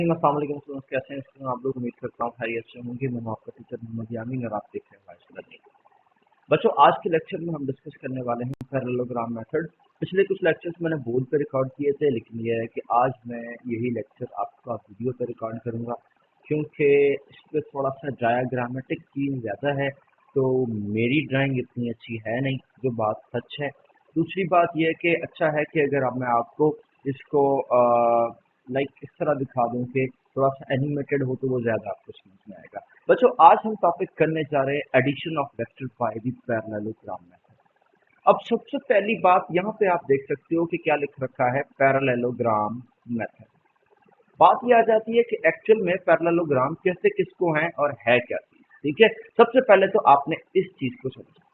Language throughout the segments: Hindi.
अस्सलाम वालेकुम स्टूडेंट्स, कैसे हैं स्टूडेंट आप लोग। उम्मीद करता हूँ खैरियत से होंगे। मैं हूं आपका टीचर मोहम्मद यामीन और आप देख रहे हैं हमारे लर्निंग। बच्चों, आज के लेक्चर में हम डिस्कस करने वाले हैं पैरेललोग्राम मेथड। पिछले कुछ लेक्चर्स मैंने बोर्ड पे रिकॉर्ड किए थे, लेकिन यह है कि आज मैं यही लेक्चर आपका वीडियो पे रिकॉर्ड करूंगा, क्योंकि इस पर थोड़ा सा डायाग्रामेटिक चीज ज़्यादा है, तो मेरी ड्राइंग इतनी अच्छी है नहीं, जो बात सच है। दूसरी बात यह कि अच्छा है कि अगर अब मैं आपको इसको इस तरह दिखा दूं कि थोड़ा सा एनिमेटेड हो, तो वो ज़्यादा आपको समझ में आएगा। बच्चों, आज हम टॉपिक करने जा रहे हैं addition of vector by the parallelogram method. अब सबसे पहली बात यहाँ पे आप देख सकते हो कि क्या लिख रखा है, पैरेललोग्राम मेथड। बात ये आ जाती है कि एक्चुअल में पैरेललोग्राम कैसे किसको है और है क्या चीज। ठीक है, सबसे पहले तो आपने इस चीज को समझना।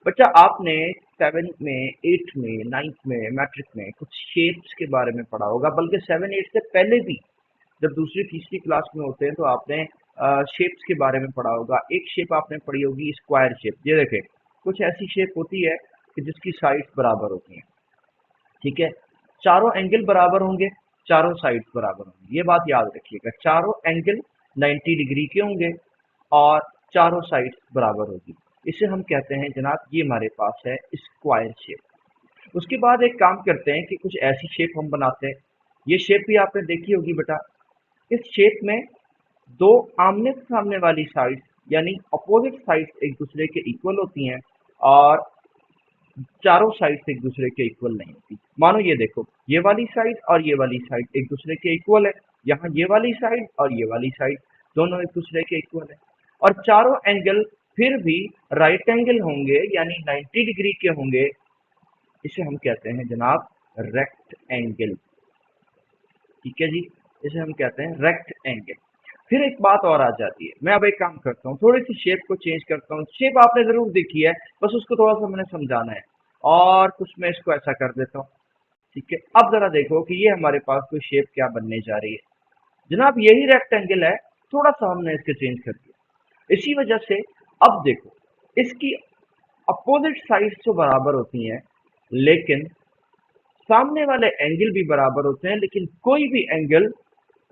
बच्चा, आपने 7 में, 8 में, 9th में, मैट्रिक में कुछ शेप्स के बारे में पढ़ा होगा, बल्कि 7, 8 से पहले भी जब दूसरी तीसरी क्लास में होते हैं तो आपने शेप्स के बारे में पढ़ा होगा। एक शेप आपने पढ़ी होगी स्क्वायर शेप। ये देखें, कुछ ऐसी शेप होती है कि जिसकी साइड्स बराबर होती हैं। ठीक है, चारों एंगल बराबर होंगे, चारों साइड्स बराबर होंगी। ये बात याद रखिएगा, चारों एंगल 90 डिग्री के होंगे और चारों साइड्स बराबर होगी। इसे हम कहते हैं जनाब, ये हमारे पास है स्क्वायर शेप। उसके बाद एक काम करते हैं कि कुछ ऐसी शेप हम बनाते हैं। ये शेप भी आपने देखी होगी बेटा। इस शेप में दो आमने सामने वाली साइड यानी अपोजिट साइड एक दूसरे के इक्वल होती हैं और चारों साइड एक दूसरे के इक्वल नहीं होती। मानो ये देखो, ये वाली साइड और ये वाली साइड एक दूसरे के इक्वल है। यहाँ ये वाली साइड और ये वाली साइड दोनों एक दूसरे के इक्वल है, और चारों एंगल फिर भी राइट एंगल होंगे यानी 90 डिग्री के होंगे। इसे हम कहते हैं जनाब रेक्ट एंगल। ठीक है जी, इसे हम कहते हैं रेक्ट एंगल। फिर एक बात और आ जाती है, मैं अब एक काम करता हूँ, थोड़ी सी शेप को चेंज करता हूँ। शेप आपने जरूर देखी है, बस उसको थोड़ा सा मैंने समझाना है, और कुछ मैं इसको ऐसा कर देता हूँ। ठीक है, अब जरा देखो कि ये हमारे पास कोई शेप क्या बनने जा रही है। जनाब यही रेक्टेंगल है, थोड़ा सा हमने इसके चेंज कर दिया। इसी वजह से अब देखो, इसकी अपोजिट साइड तो बराबर होती हैं, लेकिन सामने वाले एंगल भी बराबर होते हैं, लेकिन कोई भी angle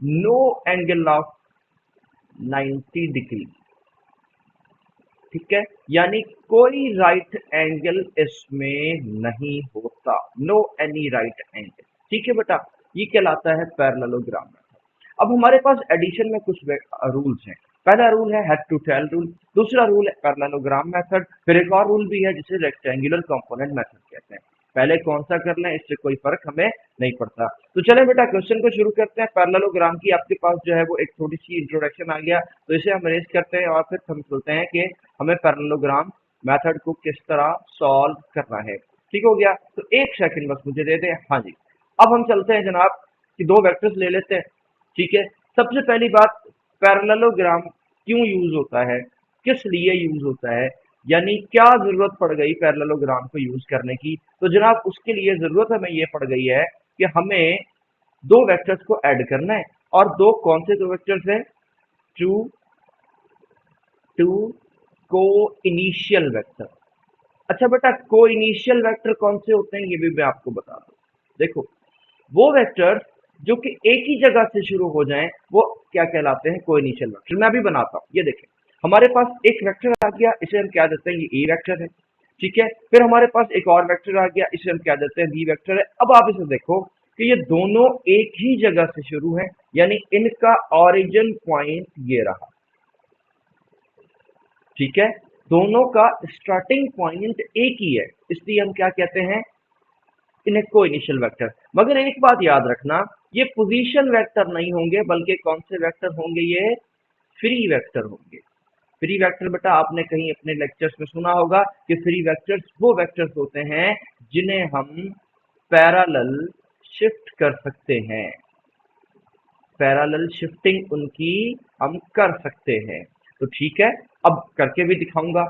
no angle of 90 degree. ठीक है, यानी कोई राइट एंगल इसमें नहीं होता, नो एनी राइट एंगल। ठीक है बेटा, ये कहलाता है पैरेललोग्राम मेथड। अब हमारे पास एडिशन में कुछ रूल्स हैं। पहला रूल है हेड टू टेल रूल, दूसरा रूल है पैरेललोग्राम मेथड, फिर एक और रूल भी है जिसे रेक्टेंगुलर कंपोनेंट मेथड कहते हैं। पहले कौन सा कर लें, इससे कोई फर्क हमें नहीं पड़ता। तो चले बेटा, क्वेश्चन को शुरू करते हैं। पैरेललोग्राम की आपके पास जो है वो एक थोड़ी सी इंट्रोडक्शन आ गया, तो इसे हम रेस करते हैं और फिर हम सोचते हैं कि हमें पैरेललोग्राम मेथड को किस तरह सॉल्व करना है। ठीक हो गया, तो एक सेकंड बस मुझे दे दें। हाँ जी, अब हम चलते हैं जनाब कि दो वेक्टर्स ले लेते हैं। ठीक है, सबसे पहली बात, पैरेललोग्राम क्यों यूज होता है, किस लिए यूज होता है, यानी क्या जरूरत पड़ गई पैरेललोग्राम को यूज करने की। तो जनाब उसके लिए जरूरत हमें ये पड़ गई है कि हमें दो वेक्टर्स को ऐड करना है। और दो कौन से दो वेक्टर्स हैं? टू टू को इनिशियल वेक्टर। अच्छा बेटा, को इनिशियल वेक्टर कौन से होते हैं ये भी मैं आपको बता दूं। देखो, वो वेक्टर जो कि एक ही जगह से शुरू हो जाएं वो क्या कहलाते हैं? को इनिशियल वेक्टर। मैं अभी बनाता हूं, ये देखें, हमारे पास एक वेक्टर आ गया, इसे हम क्या देते हैं? ये ए वेक्टर है। ठीक है, फिर हमारे पास एक और वेक्टर आ गया, इसे हम क्या देते हैं? बी वेक्टर है। अब आप इसे देखो कि ये दोनों एक ही जगह से शुरू है, यानी इनका ओरिजिन पॉइंट ये रहा। ठीक है, दोनों का स्टार्टिंग पॉइंट एक ही है, इसलिए हम क्या कहते हैं? इन्हें को इनिशियल वेक्टर। मगर एक बात याद रखना, ये पोजीशन वेक्टर नहीं होंगे, बल्कि कौन से वेक्टर होंगे? ये फ्री वेक्टर होंगे। फ्री वेक्टर बेटा आपने कहीं अपने लेक्चर्स में सुना होगा कि फ्री वेक्टर्स वो वेक्टर्स होते हैं जिन्हें हम पैरेलल शिफ्ट कर सकते हैं। पैरेलल शिफ्टिंग उनकी हम कर सकते हैं। तो ठीक है, अब करके भी दिखाऊंगा।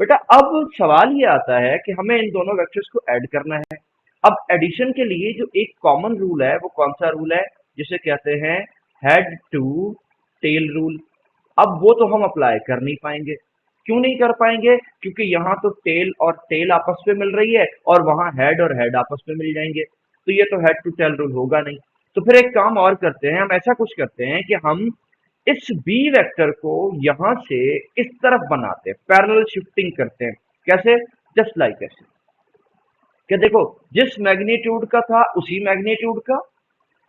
बेटा अब सवाल ये आता है कि हमें इन दोनों वेक्टर्स को ऐड करना है। अब एडिशन के लिए जो एक कॉमन रूल है वो कौन सा रूल है? जिसे कहते हैं हेड टू टेल रूल। अब वो तो हम अप्लाई कर नहीं पाएंगे। क्यों नहीं कर पाएंगे? क्योंकि यहाँ तो टेल और टेल आपस में मिल रही है और वहां हेड और हेड आपस में मिल जाएंगे, तो ये तो हेड टू टेल रूल होगा नहीं। तो फिर एक काम और करते हैं, हम ऐसा कुछ करते हैं कि हम इस बी वेक्टर को यहां से इस तरफ बनाते हैं, पैरेलल शिफ्टिंग करते हैं। कैसे? जस्ट लाइक ऐसे, कि देखो जिस मैग्नीट्यूड का था उसी मैग्नीट्यूड का,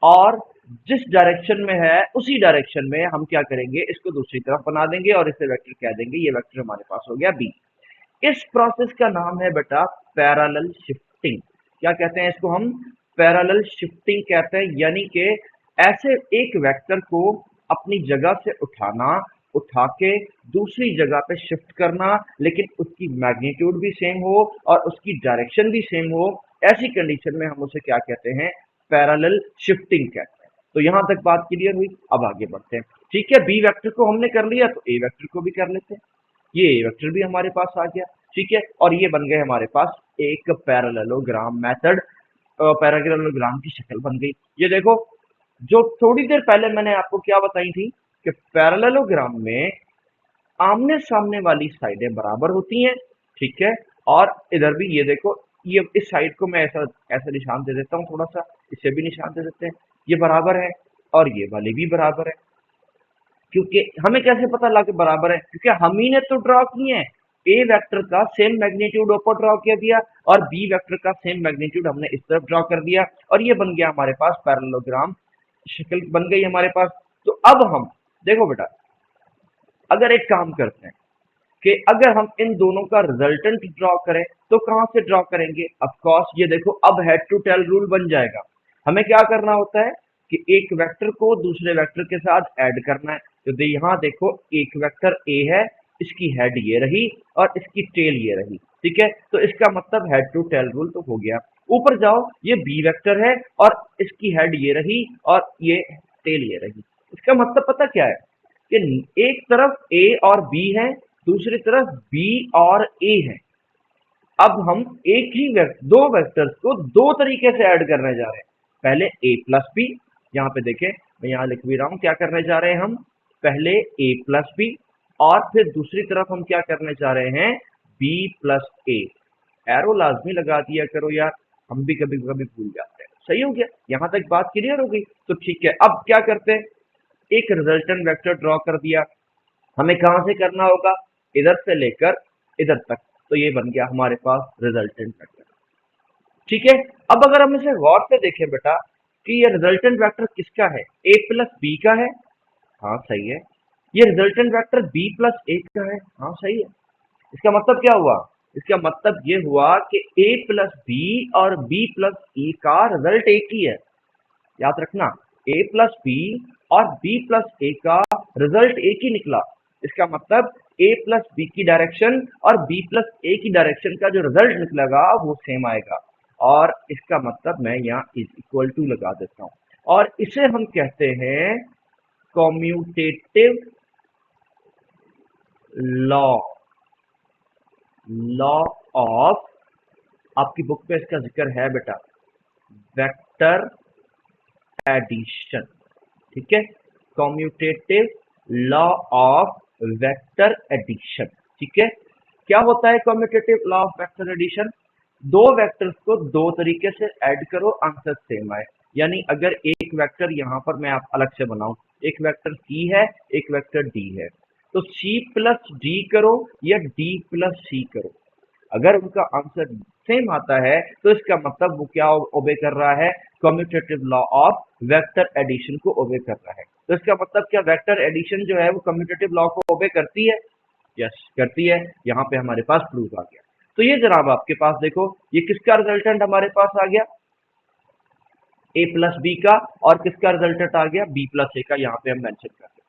और जिस डायरेक्शन में है उसी डायरेक्शन में हम क्या करेंगे, इसको दूसरी तरफ बना देंगे और इसे वेक्टर कह देंगे। ये वेक्टर हमारे पास हो गया बी। इस प्रोसेस का नाम है बेटा पैरेलल शिफ्टिंग। क्या कहते हैं इसको हम? पैरेलल शिफ्टिंग कहते हैं। यानी कि ऐसे एक वेक्टर को अपनी जगह से उठाना, उठा के दूसरी जगह पे शिफ्ट करना, लेकिन उसकी मैग्नीट्यूड भी सेम हो और उसकी डायरेक्शन भी सेम हो। ऐसी कंडीशन में हम उसे क्या कहते हैं? पैरेलल शिफ्टिंग कहते हैं। तो यहां तक बात क्लियर हुई। अब आगे बढ़ते हैं। ठीक है, बी वेक्टर को हमने कर लिया, तो ए वेक्टर को भी कर लेते हैं। ये ए वेक्टर भी हमारे पास आ गया। ठीक है, और ये बन गए हमारे पास एक पैरेललोग्राम मेथड, पैरेललोग्राम की शक्ल बन गई। ये देखो, जो थोड़ी देर पहले मैंने आपको क्या बताई थी कि पैरेललोग्राम में आमने सामने वाली साइडें बराबर होती हैं। ठीक है, और इधर भी ये देखो, ये इस साइड को मैं ऐसा ऐसा निशान दे देता हूँ, थोड़ा सा इसे भी निशान दे देते हैं। ये बराबर है और ये वाली भी बराबर है। क्योंकि हमें कैसे पता लगा कि बराबर है? क्योंकि हम ही ने तो ड्रॉ किए हैं। ए वेक्टर का सेम मैग्नीट्यूड ऊपर ड्रॉ किया दिया और बी वेक्टर का सेम मैग्नीट्यूड हमने इस तरफ ड्रॉ कर दिया, और ये बन गया हमारे पास पैरेललोग्राम, शक्ल बन गई हमारे पास। तो अब हम देखो बेटा, अगर एक काम करते हैं कि अगर हम इन दोनों का रिजल्टेंट ड्रॉ करें, तो कहां से ड्रॉ करेंगे? ऑफ कोर्स ये देखो, अब हेड टू टेल रूल बन जाएगा। हमें क्या करना होता है कि एक वेक्टर को दूसरे वेक्टर के साथ ऐड करना है। तो यहाँ देखो, एक वेक्टर ए है, इसकी हेड ये रही और इसकी टेल ये रही। ठीक है, तो इसका मतलब हेड टू टेल रूल तो हो गया। ऊपर जाओ, ये बी वेक्टर है और इसकी हेड ये रही और ये टेल ये रही। इसका मतलब पता क्या है कि एक तरफ ए और बी है, दूसरी तरफ बी और ए है। अब हम एक ही दो वेक्टर्स को दो तरीके से ऐड करने जा रहे हैं। पहले ए प्लस बी, यहाँ पे देखें, मैं यहाँ लिख भी रहा हूं क्या करने जा रहे हैं हम। पहले ए प्लस बी, और फिर दूसरी तरफ हम क्या करने जा रहे हैं? बी प्लस ए। एरो लाजमी लगा दिया करो यार, हम भी कभी कभी भूल जाते हैं। सही हो गया, यहाँ तक बात क्लियर हो गई। तो ठीक है, अब क्या करते हैं, एक रिजल्टेंट वेक्टर ड्रॉ कर दिया। हमें कहां से करना होगा? इधर से लेकर इधर तक। तो ये बन गया हमारे पास रिजल्टेंट वेक्टर। ठीक है, अब अगर हम इसे गौर से देखें बेटा कि ये रिजल्टेंट वेक्टर किसका है? ए प्लस बी का है। हाँ सही है। ये रिजल्टेंट वेक्टर बी प्लस ए का है। हाँ सही है। इसका मतलब क्या हुआ? इसका मतलब ये हुआ कि ए प्लस बी और बी प्लस ई का रिजल्ट एक ही है। याद रखना, ए प्लस बी और बी प्लस ए का रिजल्ट एक ही निकला। इसका मतलब ए प्लस बी की डायरेक्शन और बी प्लस ए की डायरेक्शन का जो रिजल्ट निकलेगा वो सेम आएगा। और इसका मतलब मैं यहाँ इज इक्वल टू लगा देता हूँ, और इसे हम कहते हैं कॉम्यूटेटिव लॉ, लॉ ऑफ, आपकी बुक में इसका जिक्र है बेटा, वेक्टर एडिशन। ठीक है, commutative law of vector addition. ठीक है, क्या होता है commutative law of vector addition? दो वेक्टर्स को दो तरीके से ऐड करो, आंसर सेम आए। यानी अगर एक वेक्टर यहां पर मैं आप अलग से बनाऊं, एक वेक्टर सी है, एक वेक्टर डी है, तो सी प्लस डी करो या डी प्लस सी करो, अगर उनका आंसर सेम आता है तो इसका मतलब वो क्या ओबे कर रहा है? Commutative law of vector addition को ओबे कर रहा है। तो इसका मतलब क्या वेक्टर एडिशन जो है वो कम्यूटेटिव लॉ को ओबे करती है? यस करती है। यहाँ पे हमारे पास प्रूफ आ गया। तो ये जनाब आपके पास देखो, ये किसका रिजल्टेंट हमारे पास आ गया? ए प्लस बी का। और किसका रिजल्टेंट आ गया? बी प्लस ए का। यहाँ पे हम मेंशन कर रहे हैं।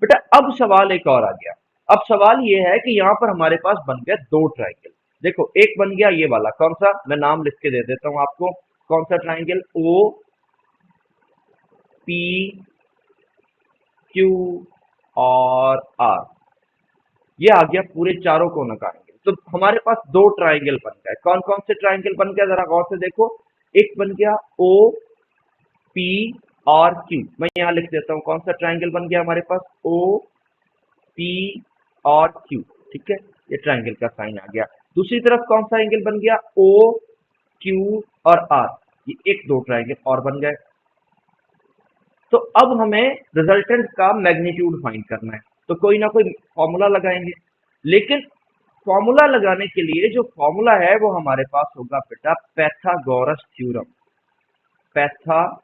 बेटा अब सवाल एक और आ गया। अब सवाल ये है कि यहाँ पर हमारे पास बन गए दो ट्राइंगल। देखो, एक बन गया ये वाला, कौन सा? मैं नाम लिख के दे देता हूं आपको। कौन सा ट्राइंगल? ओ पी क्यू और आर। ये आ गया पूरे चारों कोनों का एंगल। तो हमारे पास दो ट्राइंगल बन गए। कौन कौन से ट्राइंगल बन गया जरा गौर से देखो। एक बन गया ओ पी और क्यू। मैं यहां लिख देता हूं कौन सा ट्राइंगल बन गया हमारे पास? ओ पी और क्यू। ठीक है, ये ट्राइंगल का साइन आ गया। दूसरी तरफ कौन सा एंगल बन गया? ओ क्यू और आर। ये एक दो ट्राइंगल और बन गए। तो अब हमें रिजल्टेंट का मैग्नीट्यूड फाइंड करना है, तो कोई ना कोई फॉर्मूला लगाएंगे। लेकिन फॉर्मूला लगाने के लिए जो फॉर्मूला है वो हमारे पास होगा बेटा पैथागोरस थ्योरम। पैथागोरस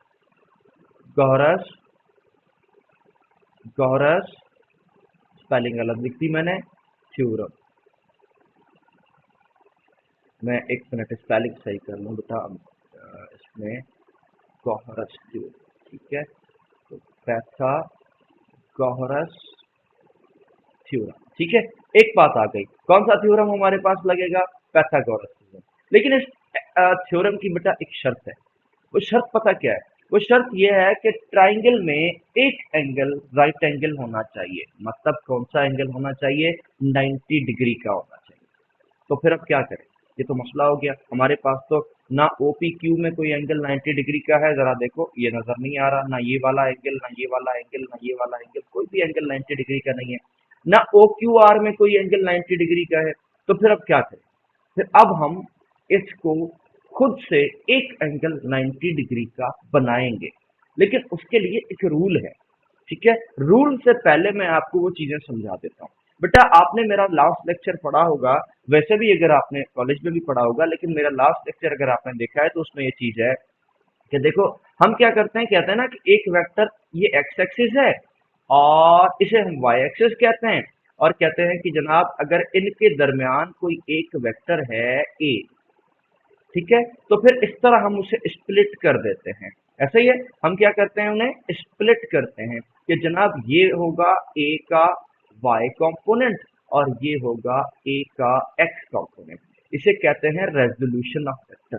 गौरस स्पेलिंग गलत लिख दी मैंने, थ्योरम। मैं एक मिनट स्पेलिंग सही कर लूँ बेटा, इसमें गौरस थ्योरम, ठीक है। तो पैथागोरस थ्योरम, ठीक है। एक बात आ गई, कौन सा थ्योरम हमारे पास लगेगा? Pythagoras theorem. लेकिन इस थ्योरम की बेटा एक शर्त है। वो शर्त पता क्या है? वो शर्त ये है कि ट्राइंगल में एक एंगल राइट एंगल होना चाहिए। मतलब कौन सा एंगल होना चाहिए? 90 डिग्री का होना चाहिए। तो फिर अब क्या करें? ये तो मसला हो गया हमारे पास। तो ना OPQ में कोई एंगल 90 डिग्री का है, जरा देखो, ये नजर नहीं आ रहा। ना ये वाला एंगल, ना ये वाला एंगल, ना ये वाला एंगल, कोई भी एंगल 90 डिग्री का नहीं है। ना OQR में कोई एंगल 90 डिग्री का है। तो फिर अब क्या करें? फिर अब हम इसको खुद से एक एंगल 90 डिग्री का बनाएंगे। लेकिन उसके लिए एक रूल है, ठीक है। रूल से पहले मैं आपको वो चीजें समझा देता हूँ। बेटा आपने मेरा लास्ट लेक्चर पढ़ा होगा, वैसे भी अगर आपने कॉलेज में भी पढ़ा होगा, लेकिन मेरा लास्ट लेक्चर अगर आपने देखा है तो उसमें ये चीज है कि देखो, हम क्या करते हैं, कहते हैं ना कि एक वेक्टर ये एक्स एक्सिस है और इसे हम वाई एक्सिस कहते हैं, और कहते हैं कि जनाब अगर इनके दरमियान कोई एक वेक्टर है ए, ठीक है, तो फिर इस तरह हम उसे स्प्लिट कर देते हैं। ऐसा ही है, हम क्या करते हैं, उन्हें स्प्लिट करते हैं कि जनाब ये होगा ए का वाई कंपोनेंट और ये होगा ए का एक्स कंपोनेंट। इसे कहते हैं रेजोल्यूशन ऑफ वेक्टर।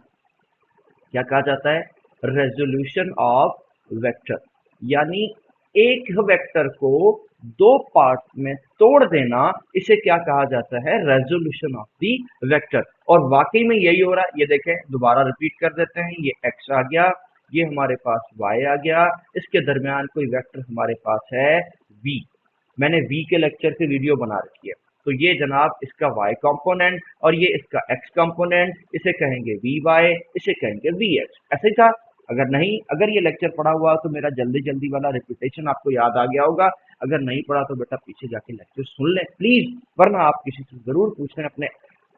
क्या कहा जाता है? Resolution of vector. यानी एक वेक्टर को दो पार्ट में तोड़ देना, इसे क्या कहा जाता है? Resolution of the vector. और वाकई में यही हो रहा है। ये देखें, दोबारा रिपीट कर देते हैं। ये x आ गया, ये हमारे पास y आ गया, इसके दरमियान कोई वेक्टर हमारे पास है v। मैंने v के लेक्चर से वीडियो बना रखी है। तो ये जनाब इसका y कंपोनेंट और ये इसका x कंपोनेंट, इसे कहेंगे vy, इसे कहेंगे vx। ऐसे ही था। अगर नहीं, अगर ये लेक्चर पढ़ा हुआ तो मेरा जल्दी जल्दी वाला रिपीटेशन आपको याद आ गया होगा। अगर नहीं पढ़ा तो बेटा पीछे जाके लेक्चर सुन लें प्लीज, वरना आप किसी से जरूर पूछ लें, अपने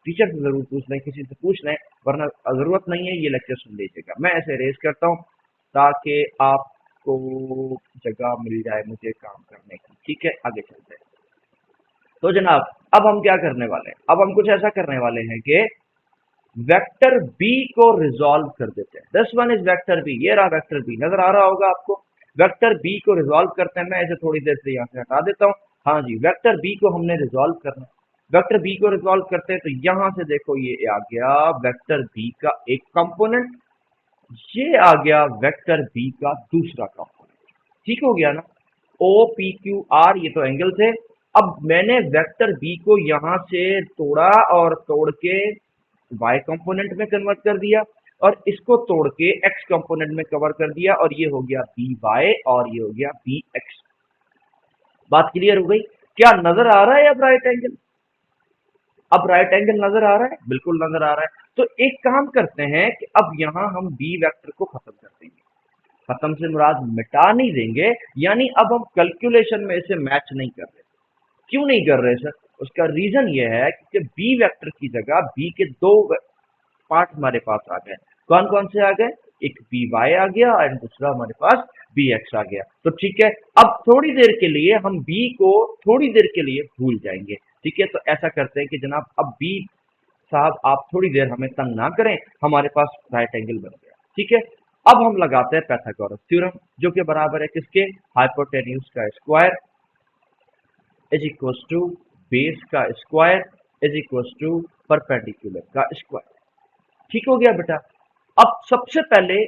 टीचर से जरूर पूछ लें, किसी से पूछ लें, वरना जरूरत नहीं है, ये लेक्चर सुन लीजिएगा। मैं ऐसे रेज करता हूँ ताकि आपको जगह मिल जाए मुझे काम करने की, ठीक है। आगे चलते हैं। तो जनाब अब हम क्या करने वाले हैं? अब हम कुछ ऐसा करने वाले हैं कि वेक्टर बी को रिजॉल्व कर देते हैं। This one is vector B, ये रहा वेक्टर बी, नजर आ रहा होगा आपको। वेक्टर बी को रिजॉल्व करते हैं। मैं इसे थोड़ी देर से यहाँ से हटा देता हूँ। हाँ जी, वेक्टर बी को हमने रिजॉल्व करना है। वेक्टर बी को रिजॉल्व करते हैं तो यहाँ से देखो, ये आ गया वेक्टर बी का एक कंपोनेंट, ये आ गया वेक्टर बी का दूसरा कंपोनेंट। ठीक हो गया ना? OPQR ये तो एंगल थे। अब मैंने वेक्टर बी को यहाँ से तोड़ा और तोड़ के y कंपोनेंट में कन्वर्ट कर दिया, और इसको तोड़ के x कंपोनेंट में कवर कर दिया, और ये हो गया by और ये हो गया bx। बात क्लियर हो गई? क्या नजर आ रहा है अब राइट एंगल? अब राइट एंगल नजर आ रहा है? बिल्कुल नजर आ रहा है। तो एक काम करते हैं कि अब यहाँ हम बी वेक्टर को खत्म कर देंगे। खत्म से मुराद मिटा नहीं देंगे, यानी अब हम कैलकुलेशन में इसे मैच नहीं कर रहे। क्यों नहीं कर रहे सर? उसका रीजन ये है कि बी वेक्टर की जगह बी के दो पार्ट हमारे पास आ गए। कौन कौन से आ गए? एक बी वाई आ गया और दूसरा हमारे पास बी एक्स आ गया। तो ठीक है, अब थोड़ी देर के लिए हम बी को थोड़ी देर के लिए भूल जाएंगे। ठीक है, तो ऐसा करते हैं कि जनाब अब बी साहब आप थोड़ी देर हमें तंग ना करें, हमारे पास राइट एंगल बन गया। ठीक है, अब हम लगाते हैं पैथागोरस थ्योरम, जो कि बराबर है किसके? हाइपोटेन्यूज का square is equal to base का square is equal to perpendicular का स्क्वायर। ठीक हो गया बेटा। अब सबसे पहले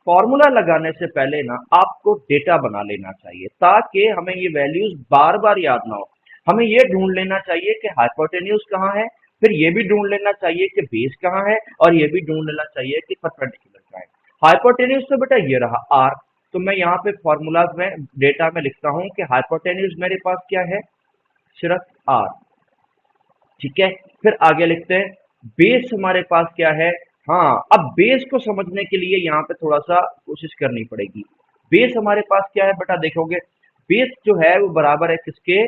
फॉर्मूला लगाने से पहले ना आपको डेटा बना लेना चाहिए, ताकि हमें ये वैल्यूज बार बार याद ना हो। हमें ये ढूंढ लेना चाहिए कि हाइपोटेन्यूज कहाँ है, फिर ये भी ढूंढ लेना चाहिए कि बेस कहाँ है, और ये भी ढूंढ लेना चाहिए कि परपेंडिकुलर कहाँ है। हाइपोटेन्यूज तो बेटा ये रहा आर। तो मैं यहाँ पे फॉर्मूलाज में डेटा में लिखता हूँ कि हाइपोटेन्यूज मेरे पास क्या है? सिर्फ आर। ठीक है, फिर आगे लिखते हैं बेस हमारे पास क्या है। हाँ, अब बेस को समझने के लिए यहाँ पे थोड़ा सा कोशिश करनी पड़ेगी। बेस हमारे पास क्या है बेटा, देखोगे बेस जो है वो बराबर है किसके,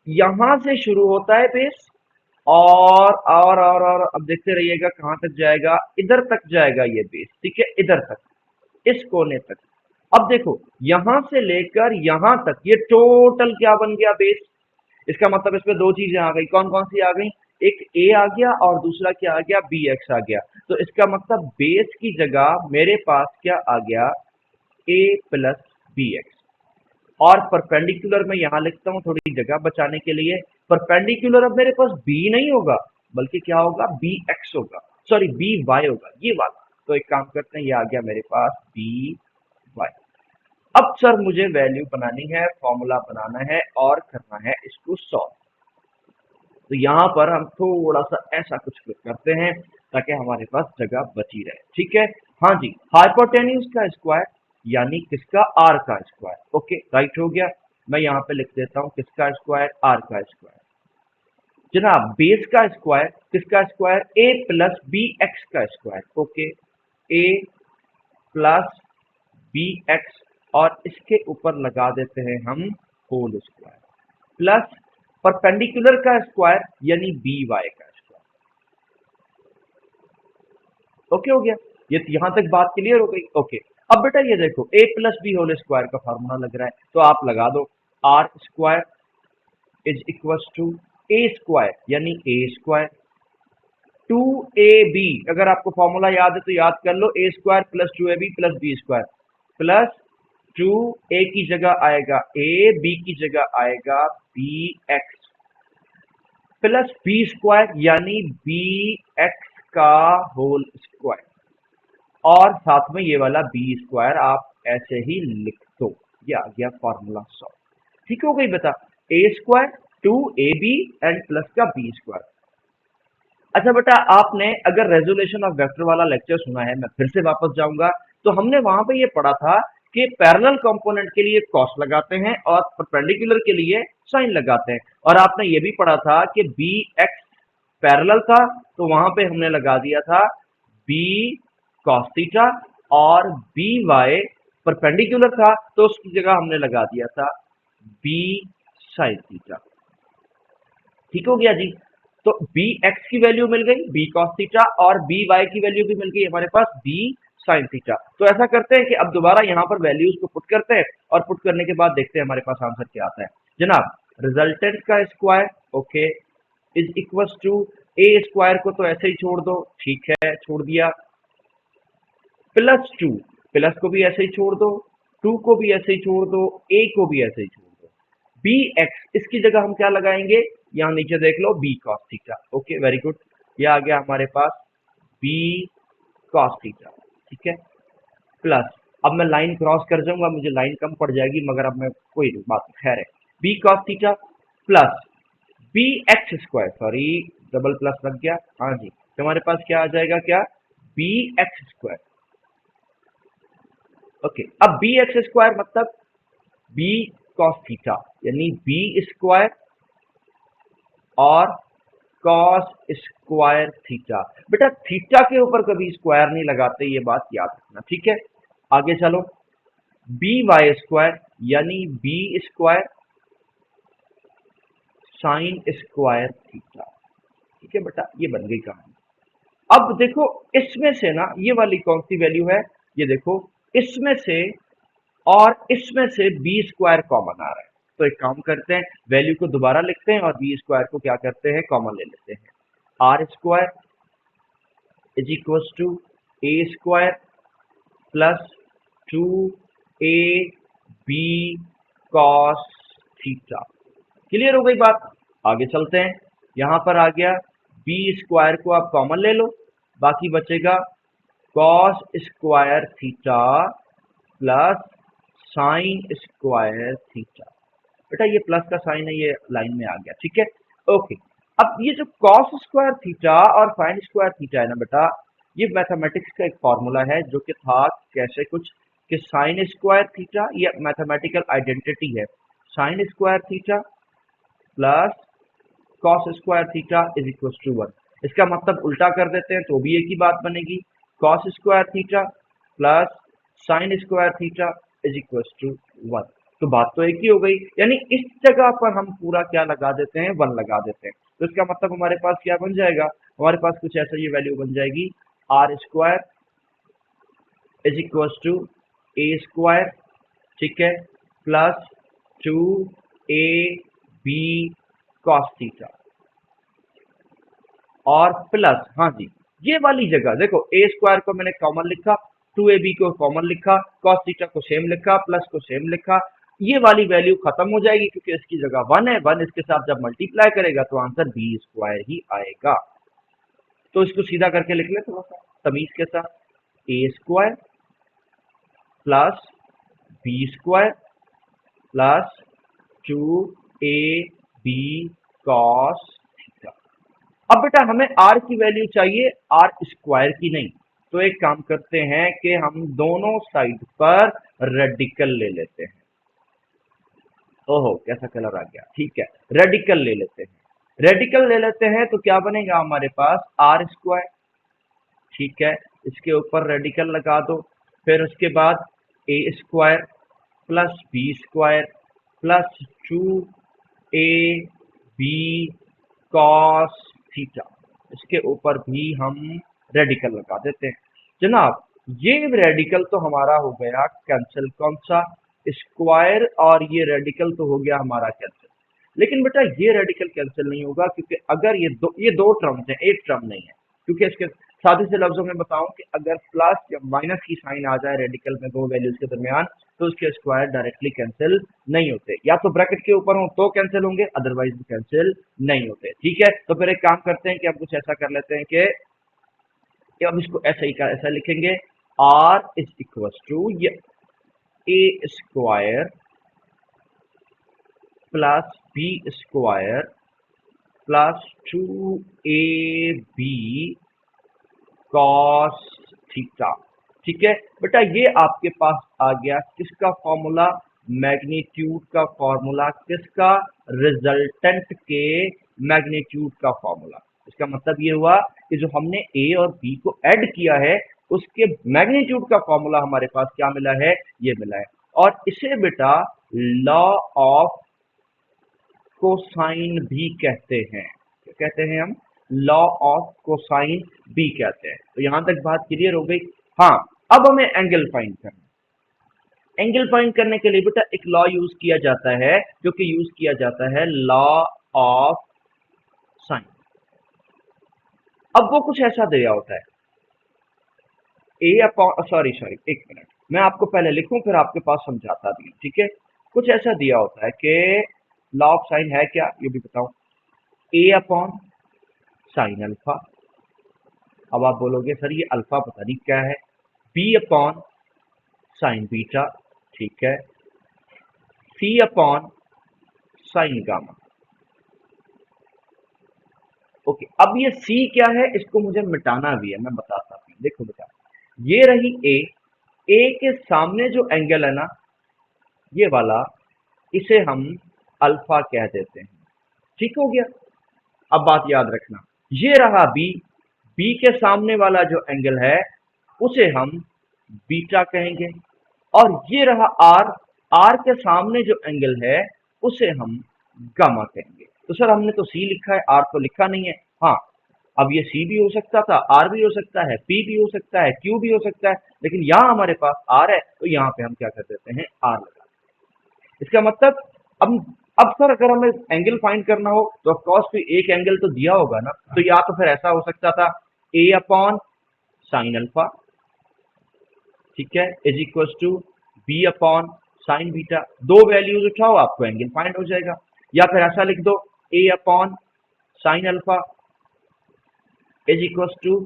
यहां से शुरू होता है बेस, और अब देखते रहिएगा कहां तक जाएगा, इधर तक जाएगा ये बेस, ठीक है, इधर तक, इस कोने तक। अब देखो यहां से लेकर यहां तक ये टोटल क्या बन गया, बेस। इसका मतलब इसमें दो चीजें आ गई, कौन कौन सी आ गई, एक ए आ गया और दूसरा क्या आ गया, बी एक्स आ गया। तो इसका मतलब बेस की जगह मेरे पास क्या आ गया, ए प्लस बी एक्स। और परपेंडिकुलर में यहां लिखता हूं थोड़ी जगह बचाने के लिए, परपेंडिकुलर अब मेरे पास बी नहीं होगा बल्कि क्या होगा, बी एक्स होगा, सॉरी बी वाई होगा, ये वाला। तो एक काम करते हैं, ये आ गया मेरे पास बी वाई। अब सर मुझे वैल्यू बनानी है, फॉर्मूला बनाना है और करना है इसको सॉल्व। तो यहाँ पर हम थोड़ा सा ऐसा कुछ करते हैं ताकि हमारे पास जगह बची रहे, ठीक है। हाँ जी, हाइपोटेन्यूज का स्क्वायर यानी किसका, आर का स्क्वायर। ओके राइट हो गया, मैं यहाँ पे लिख देता हूँ किसका स्क्वायर, आर का स्क्वायर। जनाब बेस का स्क्वायर किसका स्क्वायर, ए प्लस बी एक्स का स्क्वायर। ओके, ए प्लस बी एक्स और इसके ऊपर लगा देते हैं हम होल स्क्वायर, प्लस परपेंडिकुलर का स्क्वायर यानी बी वाई का स्क्वायर। ओके हो गया, ये यहां तक बात क्लियर हो गई। ओके, अब बेटा ये देखो a plus b whole square का फार्मूला लग रहा है, तो आप लगा दो, r square is equal to A square यानी a square two A b. अगर आपको फॉर्मूला याद है तो याद कर लो, a square plus two A b plus B square, plus two a की जगह आएगा ए, बी की जगह आएगा b x, plus B square यानी बी एक्स का होल स्क्वायर, और साथ में ये वाला बी स्क्वायर आप ऐसे ही लिख दो। ये आ गया फॉर्मूला सॉल्व, ठीक हो गई बेटा, a square two A b and plus का बी स्क्वायर। अच्छा बेटा आपने अगर रेजोल्यूशन ऑफ वेक्टर वाला लेक्चर सुना है, मैं फिर से वापस जाऊंगा, तो हमने वहां पे ये पढ़ा था कि पैरेलल कंपोनेंट के लिए कॉस लगाते हैं और परपेंडिकुलर के लिए साइन लगाते हैं। और आपने ये भी पढ़ा था कि बी एक्स पैरेलल था तो वहां पे हमने लगा दिया था बी कॉस थीटा, और बी वाई परपेंडिकुलर था तो उसकी जगह हमने लगा दिया था बी साइन थीटा। ठीक हो गया जी, तो बी एक्स की वैल्यू मिल गई बी कॉस थीटा, और बी वाई की वैल्यू भी मिल गई हमारे पास बी साइन थीटा। तो ऐसा करते हैं कि अब दोबारा यहां पर वैल्यूज को पुट करते हैं और पुट करने के बाद देखते हैं हमारे पास आंसर क्या आता है। जनाब रिजल्टेंट का square okay is equal to, A square को तो ऐसे ही छोड़ दो, ठीक है छोड़ दिया, प्लस टू, प्लस को भी ऐसे ही छोड़ दो, टू को भी ऐसे ही छोड़ दो, ए को भी ऐसे ही छोड़ दो, बी एक्स इसकी जगह हम क्या लगाएंगे, यहां नीचे देख लो b cos theta. Okay very good, ये आ गया हमारे पास बी कॉस थीटा, ठीक है, प्लस अब मैं लाइन क्रॉस कर जाऊंगा, मुझे लाइन कम पड़ जाएगी मगर अब मैं कोई बात खैर है, B cos theta plus B X square, sorry double plus लग गया, हाँ जी, तो हमारे पास क्या आ जाएगा, क्या बी एक्स स्क्वायर। ओके, अब बी एक्स स्क्वायर मतलब बी कॉस थीटा यानी बी स्क्वायर और कॉस स्क्वायर थीटा। बेटा थीटा के ऊपर कभी स्क्वायर नहीं लगाते, ये बात याद रखना, ठीक है। आगे चलो, बी वाई स्क्वायर यानी B square sine square theta, ठीक है बेटा, ये बन गई कहानी। अब देखो इसमें से ना ये वाली कौन सी वैल्यू है, ये देखो इसमें से और इसमें से बी स्क्वायर कॉमन आ रहा है, तो एक काम करते हैं वैल्यू को दोबारा लिखते हैं और बी स्क्वायर को क्या करते हैं, कॉमन ले लेते हैं। R square is equal to A square plus two A B cos theta. Clear हो गई बात, आगे चलते हैं, यहां पर आ गया बी स्क्वायर को आप कॉमन ले लो, बाकी बचेगा cos square theta plus sine square theta. बेटा ये प्लस का साइन है, ये लाइन में आ गया, ठीक है ओके। अब ये जो कॉस स्क्वायर थीटा और साइन स्क्वायर थीटा है ना बेटा, ये मैथमेटिक्स का एक फॉर्मूला है जो कि था कैसे कुछ कि साइन स्क्वायर थीटा, ये मैथमेटिकल आइडेंटिटी है, sine square theta plus cos square theta is equal to 1। इसका मतलब उल्टा कर देते हैं तो भी एक ही बात बनेगी, cos square theta plus sine square theta is equal to 1। तो बात तो एक ही हो गई, यानी इस जगह पर हम पूरा क्या लगा देते हैं, 1 लगा देते हैं। तो इसका मतलब हमारे पास क्या बन जाएगा, हमारे पास कुछ ऐसा ये वैल्यू बन जाएगी, R square is equal to A square, ठीक है, प्लस 2ab cos थीटा, और प्लस, हाँ जी, ये वाली जगह देखो, ए स्क्वायर को मैंने कॉमन लिखा, 2ab को कॉमन लिखा, cos थीटा को सेम लिखा, प्लस को सेम लिखा, ये वाली वैल्यू खत्म हो जाएगी क्योंकि इसकी जगह 1 है, 1 इसके साथ जब मल्टीप्लाई करेगा तो आंसर बी स्क्वायर ही आएगा। तो इसको सीधा करके लिख ले थोड़ा सा तमीज के साथ, a square plus B square plus 2ab cos theta. अब बेटा हमें r की वैल्यू चाहिए r स्क्वायर की नहीं, तो एक काम करते हैं कि हम दोनों साइड पर रेडिकल ले लेते हैं। ओहो कैसा कलर आ गया, ठीक है, रेडिकल ले लेते हैं, रेडिकल ले लेते हैं तो क्या बनेगा हमारे पास, आर स्क्वायर, ठीक है, इसके ऊपर रेडिकल लगा दो, फिर उसके बाद a square plus B square plus 2ab cos theta, इसके ऊपर भी हम रेडिकल लगा देते हैं। जनाब ये रेडिकल तो हमारा हो गया कैंसिल, कौन सा, स्क्वायर, और ये रेडिकल तो हो गया हमारा कैंसिल। लेकिन बेटा ये रेडिकल कैंसिल नहीं होगा क्योंकि अगर ये दो टर्म्स हैं, एक टर्म नहीं है, क्योंकि इसके सादे से लफ्जों में बताऊं कि अगर प्लस या माइनस की साइन आ जाए रेडिकल में दो वैल्यूज के दरमियान तो उसके स्क्वायर डायरेक्टली कैंसिल नहीं होते, या तो ब्रैकेट के ऊपर हो तो कैंसिल होंगे, अदरवाइज भी कैंसिल नहीं होते, ठीक है। तो फिर एक काम करते हैं कि हम कुछ ऐसा कर लेते हैं कि अब इसको ऐसा ही ऐसा लिखेंगे, R is equal to A square plus B square plus 2ab cos theta, ठीक है बेटा। ये आपके पास आ गया किसका फॉर्मूला, मैग्नीट्यूड का फॉर्मूला, किसका, रिजल्टेंट के मैग्नीट्यूड का फॉर्मूला। इसका मतलब ये हुआ कि जो हमने ए और बी को ऐड किया है उसके मैग्नीट्यूड का फॉर्मूला हमारे पास क्या मिला है, ये मिला है। और इसे बेटा लॉ ऑफ कोसाइन भी कहते हैं, क्या कहते हैं हम, लॉ ऑफ कोसाइन भी कहते हैं। तो यहां तक बात क्लियर हो गई। हाँ अब हमें एंगल फाइंड करना, एंगल फाइंड करने के लिए बेटा एक लॉ यूज किया जाता है जो कि यूज किया जाता है लॉ ऑफ साइन। अब वो कुछ ऐसा दिया होता है, ए अपॉन, सॉरी एक मिनट, मैं आपको पहले लिखूं फिर आपके पास समझाता भी, ठीक है। कुछ ऐसा दिया होता है कि लॉ ऑफ साइन है क्या, ये भी बताऊं, ए अपॉन साइन अल्फा, अब आप बोलोगे सर ये अल्फा पता नहीं क्या है, बी अपॉन साइन बीटा, ठीक है, सी अपॉन साइन गामा। ओके, अब ये सी क्या है इसको मुझे मिटाना भी है, मैं बताता हूँ। देखो बेटा ये रही ए के सामने जो एंगल है ना ये वाला, इसे हम अल्फा कह देते हैं, ठीक हो गया। अब बात याद रखना, ये रहा बी के सामने वाला जो एंगल है उसे हम बीटा कहेंगे, और ये रहा आर के सामने जो एंगल है उसे हम गामा कहेंगे। तो सर हमने तो सी लिखा है, आर तो लिखा नहीं है। हाँ अब ये सी भी हो सकता था, आर भी हो सकता है, पी भी हो सकता है, क्यू भी हो सकता है, लेकिन यहां हमारे पास आर है तो यहां पे हम क्या कर देते हैं, आर लगा। इसका मतलब अब सर अगर हमें एंगल फाइंड करना हो तो ऑफ कोर्स कोई एक एंगल तो दिया होगा ना, तो या तो फिर ऐसा हो सकता था ए अपॉन साइन अल्फा, ठीक है, is equal to B upon sine beta, दो वैल्यूज उठाओ आपको एंगल फाइंड हो जाएगा। या फिर ऐसा लिख दो a upon sine alpha is equal to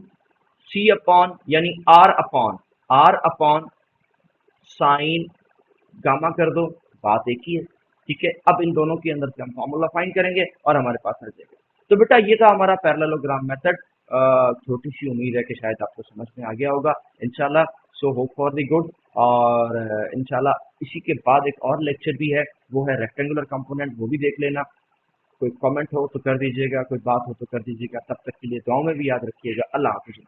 c upon यानी आर अपॉन साइन गामा कर दो, बात एक ही है, ठीक है। अब इन दोनों के अंदर से हम फॉर्मूला फाइंड करेंगे और हमारे पास आ जाएगा। तो बेटा ये था हमारा पैरेललोग्राम मेथड, छोटी सी उम्मीद है कि शायद आपको समझ में आ गया होगा इंशाल्लाह। So hope for the good, और इंशाल्लाह इसी के बाद एक और लेक्चर भी है, वो है रेक्टेंगुलर कंपोनेंट, वो भी देख लेना। कोई कमेंट हो तो कर दीजिएगा, कोई बात हो तो कर दीजिएगा। तब तक के लिए दुआओं में भी याद रखिएगा। अल्लाह हाफिज़।